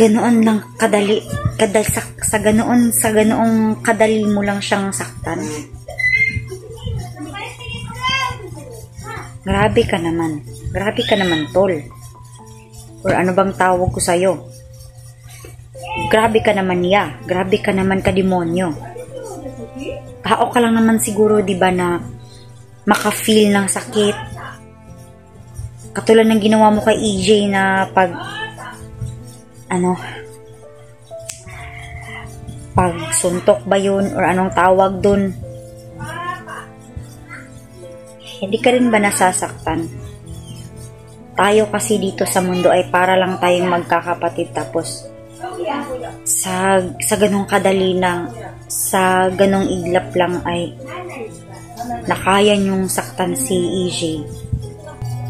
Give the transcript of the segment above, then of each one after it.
ganoon lang kadali, sa ganoong kadali mo lang siyang saktan. Grabe ka naman tol. Or ano bang tawag ko sa'yo? Grabe ka naman grabe ka naman ka-demonyo. Tao ka lang naman siguro, di ba, na maka-feel ng sakit. Katulad ng ginawa mo kay EJ na pag suntok ba yun or anong tawag dun? Hindi ka rin ba nasasaktan? Tayo kasi dito sa mundo ay para lang tayong magkakapatid, tapos sa ganong kadali lang, sa ganong iglap lang ay nakaya niyong saktan si EJ.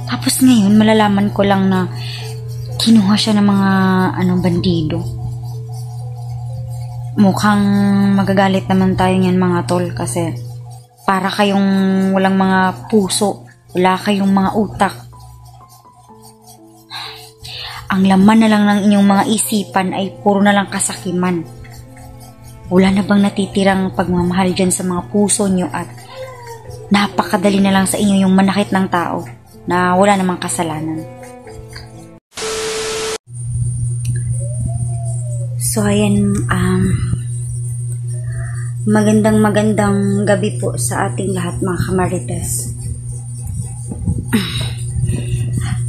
Tapos ngayon malalaman ko lang na kinuha siya ng mga bandido. Mukhang magagalit naman tayo niyan mga tol, kasi para kayong walang mga puso, wala kayong mga utak. Ang laman na lang ng inyong mga isipan ay puro na lang kasakiman. Wala na bang natitirang pagmamahal dyan sa mga puso nyo, at napakadali na lang sa inyo yung manakit ng tao na wala namang kasalanan. So ayan, magandang gabi po sa ating lahat mga kamarites.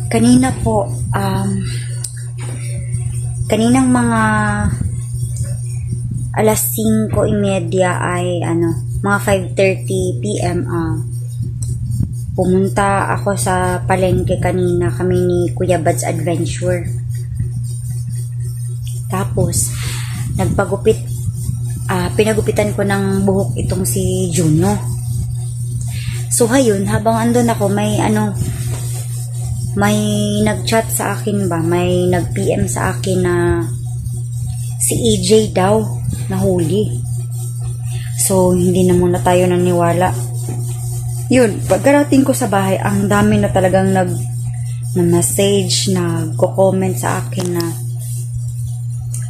Kanina po, kaninang mga alas 5:30 ay mga 5:30 PM pumunta ako sa palengke kanina, kami ni Kuya Bad's Adventure. Tapos pinagupitan ko ng buhok itong si Juno. So ayun, habang andun ako, may nag-chat sa akin ba, may nag-PM sa akin na si EJ daw nahuli. So hindi na muna tayo naniwala. Yun, pagkarating ko sa bahay, ang dami na talagang nag-message, nagko-comment sa akin na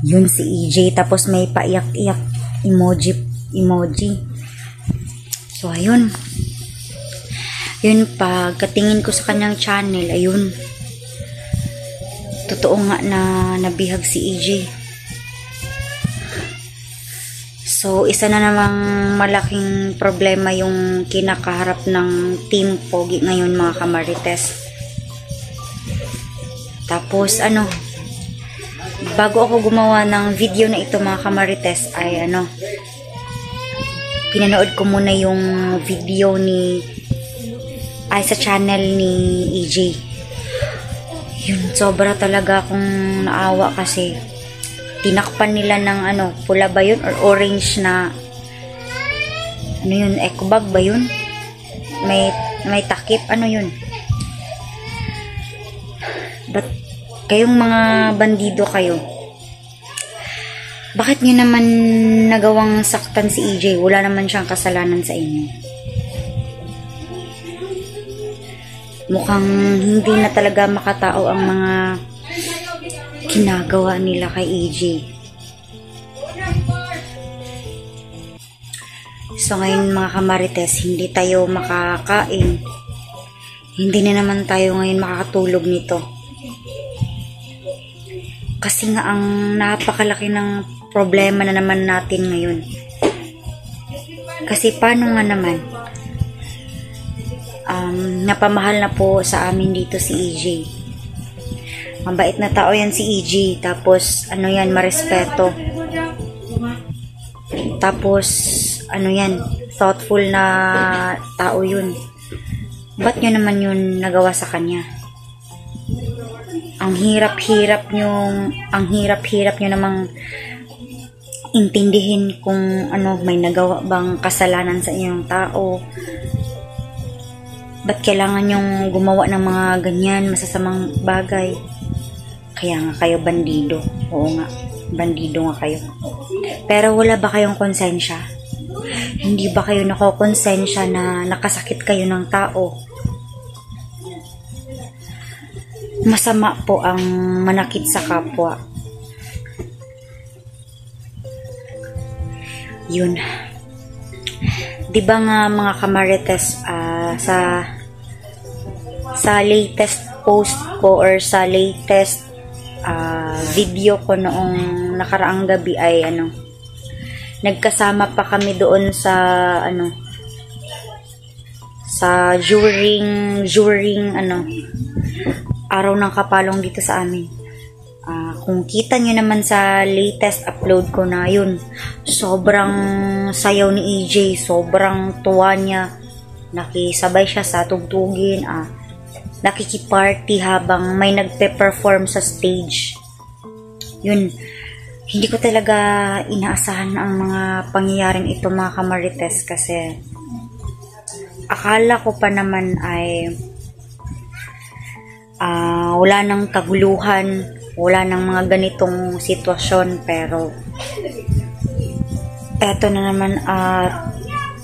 yun si EJ, tapos may paiyak-iyak emoji. So ayun, pagkatingin ko sa kanyang channel, ayun, totoo nga na nabihag si EJ. So isa na namang malaking problema yung kinakaharap ng Team Pogi ngayon mga kamarites. Tapos bago ako gumawa ng video na ito mga kamarites ay pinanood ko muna yung video sa channel ni EJ. Yun, sobra talaga akong naawa kasi tinakpan nila ng pula ba yun or orange na yun, eco bag ba yun? May takip, yun? But kayong mga bandido kayo, bakit nyo naman nagawang saktan si EJ? Wala naman siyang kasalanan sa inyo. Mukhang hindi na talaga makatao ang mga ginagawa nila kay EJ. So ngayon mga kamarites, hindi tayo makakain. Hindi na naman tayo ngayon makakatulog nito. Kasi nga ang napakalaki ng problema na naman natin ngayon. Kasi paano nga naman, napamahal na po sa amin dito si EJ. Mabait na tao yan si EJ. Tapos marespeto. Tapos thoughtful na tao yun. Ba't nyo naman yun nagawa sa kanya? Ang hirap-hirap nyo namang intindihin kung may nagawa bang kasalanan sa inyong tao. Ba't kailangan nyong gumawa ng mga ganyan masasamang bagay? Kaya nga kayo bandido. Oo nga, bandido nga kayo. Pero wala ba kayong konsensya? Hindi ba kayo nakokonsensya na nakasakit kayo ng tao? Masama po ang manakit sa kapwa. Yun. Di ba nga mga kamarites, sa latest post ko or sa latest video ko noong nakaraang gabi ay nagkasama pa kami doon sa during araw ng kapalong dito sa amin. Kung kita nyo naman sa latest upload ko na yun, sobrang sayaw ni EJ, sobrang tuwa niya, nakisabay siya sa tugtugin, nakikiparty habang may nagpe-perform sa stage. Yun, hindi ko talaga inaasahan ang mga pangyayaring ito mga kamarites, kasi akala ko pa naman ay wala nang kaguluhan, wala nang mga ganitong sitwasyon, pero eto na naman,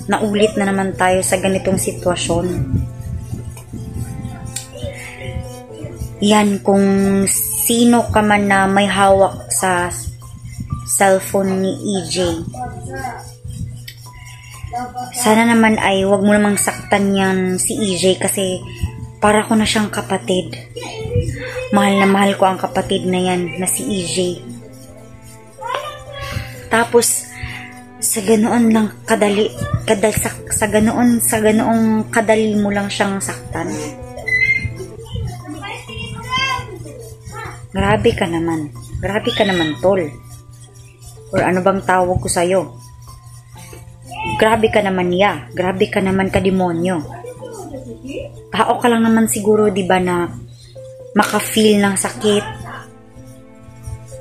naulit na naman tayo sa ganitong sitwasyon. Yan, kung sino ka man na may hawak sa cellphone ni EJ, sana naman ay wag mo namang saktan yan si EJ, kasi para ko na siyang kapatid. Mahal na mahal ko ang kapatid na yan na si EJ. Tapos sa ganoon lang kadali, sa ganoong kadali mo lang siyang saktan. Grabe ka naman. Grabe ka naman, tol. Or ano bang tawag ko sa'yo? Grabe ka naman, ya. Grabe ka naman, kademonyo. Tao ka lang naman siguro, di ba, na maka-feel ng sakit.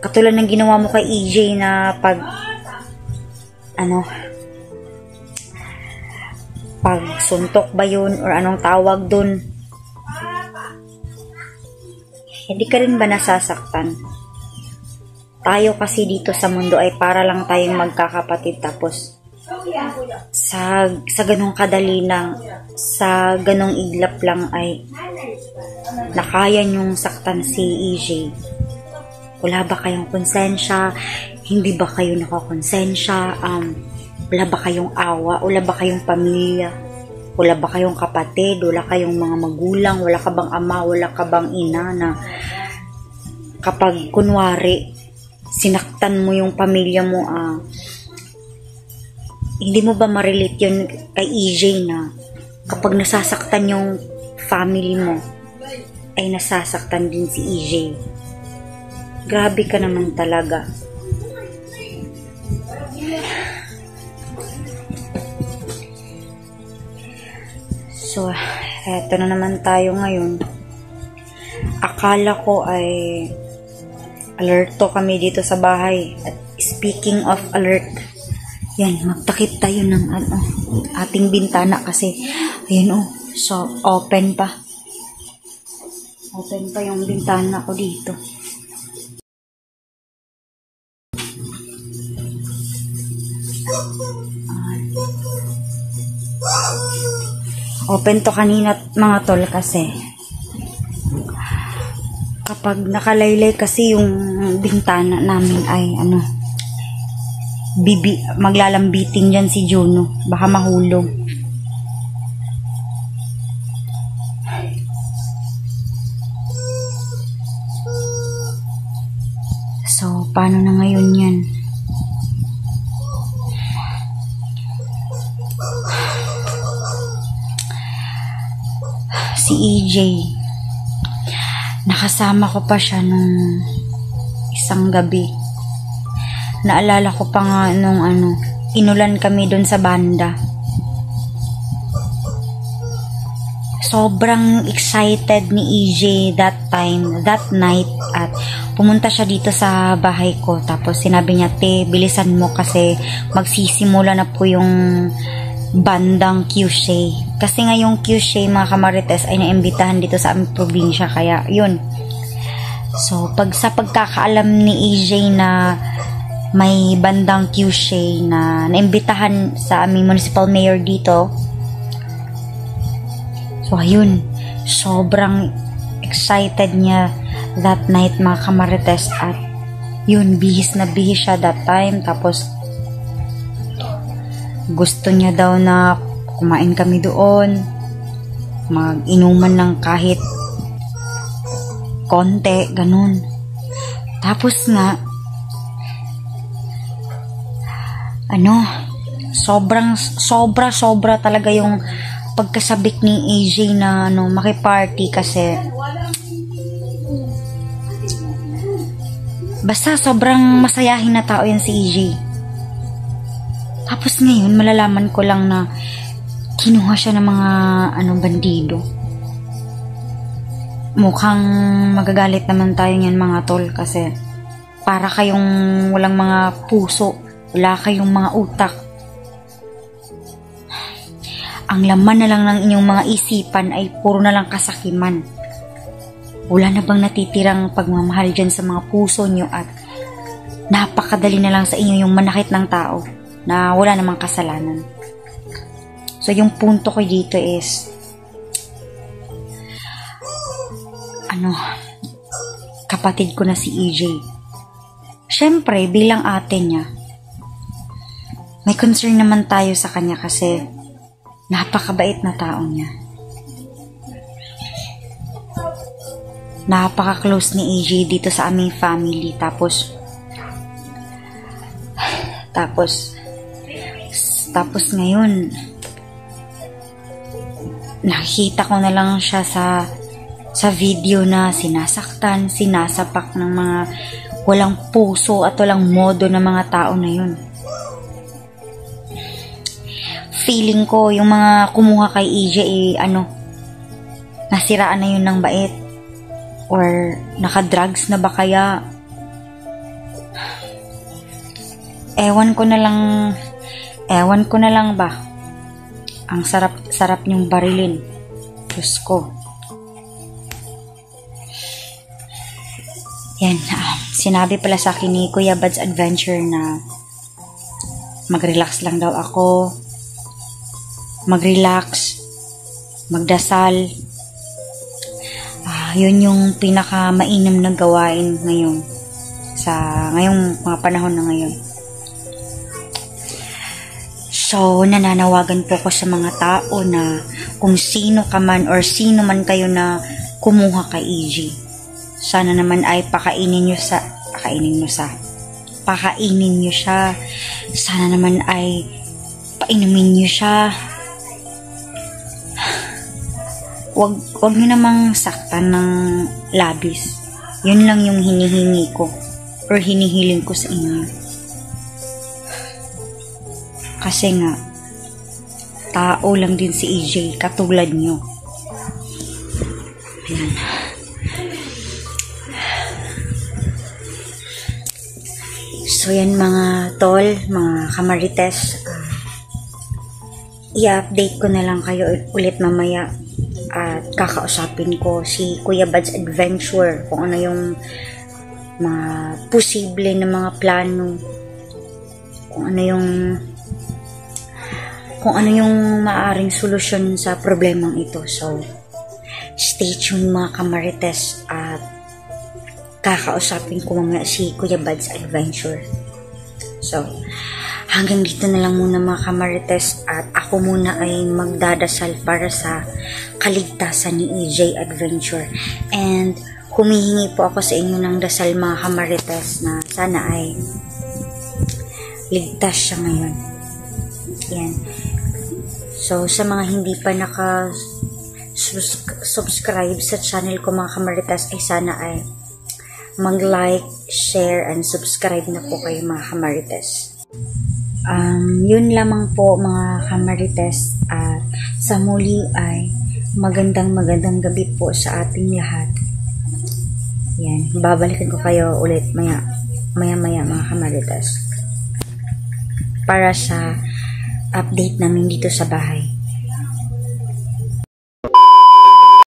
Katulad ng ginawa mo kay EJ na pag suntok ba yun or anong tawag dun? Hindi ka rin ba nasasaktan? Tayo kasi dito sa mundo ay para lang tayong magkakapatid, tapos sa ganong kadali lang, sa ganong iglap lang ay nakaya nyong saktan si EJ. Wala ba kayong konsensya? Hindi ba kayo nakakonsensya? Wala ba kayong awa? Wala ba kayong pamilya? Wala ba kayong kapatid? Wala kayong mga magulang? Wala ka bang ama? Wala ka bang ina na kapag kunwari sinaktan mo yung pamilya mo, hindi mo ba ma-relate yun kay EJ na kapag nasasaktan yung family mo ay nasasaktan din si EJ? Grabe ka naman talaga. So, eto na naman tayo ngayon. Akala ko ay alerto kami dito sa bahay. At speaking of alert, yan, magtakip tayo ng ating bintana kasi, ayun so open pa. Open pa yung bintana ko dito. Open to kanina mga tol, kasi kapag nakalaylay kasi yung bintana namin ay maglalambiting dyan si Juno, baka mahulog. So paano na ngayon yan? Si EJ, nakasama ko pa siya nung isang gabi. Naalala ko pa nga nung inulan kami dun sa banda. Sobrang excited ni EJ that night, at pumunta siya dito sa bahay ko. Tapos sinabi niya, te, bilisan mo kasi magsisimula na po yung bandang QC. Kasi nga yung QC mga kamarites ay naimbitahan dito sa aming probinsya, kaya yun. So sa pagkakaalam ni EJ na may bandang QC na naimbitahan sa aming municipal mayor dito, so ayun, sobrang excited niya that night mga kamarites, at yun, bihis na bihis siya that time. Tapos Gusto niya daw na kumain kami doon, mag-inuman ng kahit konti, ganun. Tapos nga, sobra talaga yung pagkasabik ni AJ na makiparty kasi basta sobrang masayahin na tao yan si AJ. Tapos ngayon, malalaman ko lang na kinuha siya ng mga bandido. Mukhang magagalit naman tayo niyan mga tol kasi para kayong walang mga puso, wala kayong mga utak. Ang laman na lang ng inyong mga isipan ay puro na lang kasakiman. Wala na bang natitirang pagmamahal dyan sa mga puso nyo at napakadali na lang sa inyo yung manakit ng tao na wala namang kasalanan. So yung punto ko dito is kapatid ko na si EJ. Syempre, bilang ate niya, may concern naman tayo sa kanya kasi napakabait na tao niya. Napaka-close ni AJ dito sa aming family. Tapos ngayon, nakita ko na lang siya sa video na sinasaktan, sinasapak ng mga walang puso at walang modo ng mga tao na yun. Feeling ko, yung mga kumuha kay EJ nasiraan na yun ng bait. Or naka-drugs na ba kaya? Ewan ko na lang ba? Ang sarap niyong barilin. Diyos ko. Yan, sinabi pala sa akin ni Kuya Bad's Adventure na mag-relax lang daw ako. Mag-relax. Magdasal. Yun yung pinaka-mainam na gawain ngayon. Ngayong mga panahon na ngayon. So, nananawagan po ko sa mga tao na kung sino ka man or sino man kayo na kumuha kay EJ. Sana naman ay pakainin nyo siya. Sana naman ay painumin nyo siya. Wag nyo namang saktan ng labis. Yun lang yung hinihingi ko or hinihiling ko sa inyo. Kasi nga, tao lang din si EJ, katulad nyo. Ayan. So yan mga tol, mga kamarites, i-update ko na lang kayo ulit mamaya at kakausapin ko si Kuya Bad's Adventure kung ano yung mga posible na mga plano, kung ano yung maaaring solusyon sa problemang ito. So stay tuned mga kamarites at kakausapin ko mamaya si Kuya Bad's Adventure. So hanggang dito na lang muna mga kamarites at ako muna ay magdadasal para sa kaligtasan ni EJ Adventure. And humihingi po ako sa inyo ng dasal mga kamarites na sana ay ligtas siya ngayon. Yan. So sa mga hindi pa subscribe sa channel ko mga kamarites ay sana ay mag-like, share, and subscribe na po kayo mga kamarites. Yun lamang po mga kamarites at sa muli ay magandang gabi po sa ating lahat. Yan, babalikan ko kayo ulit maya mga kamarites para sa update namin dito sa bahay.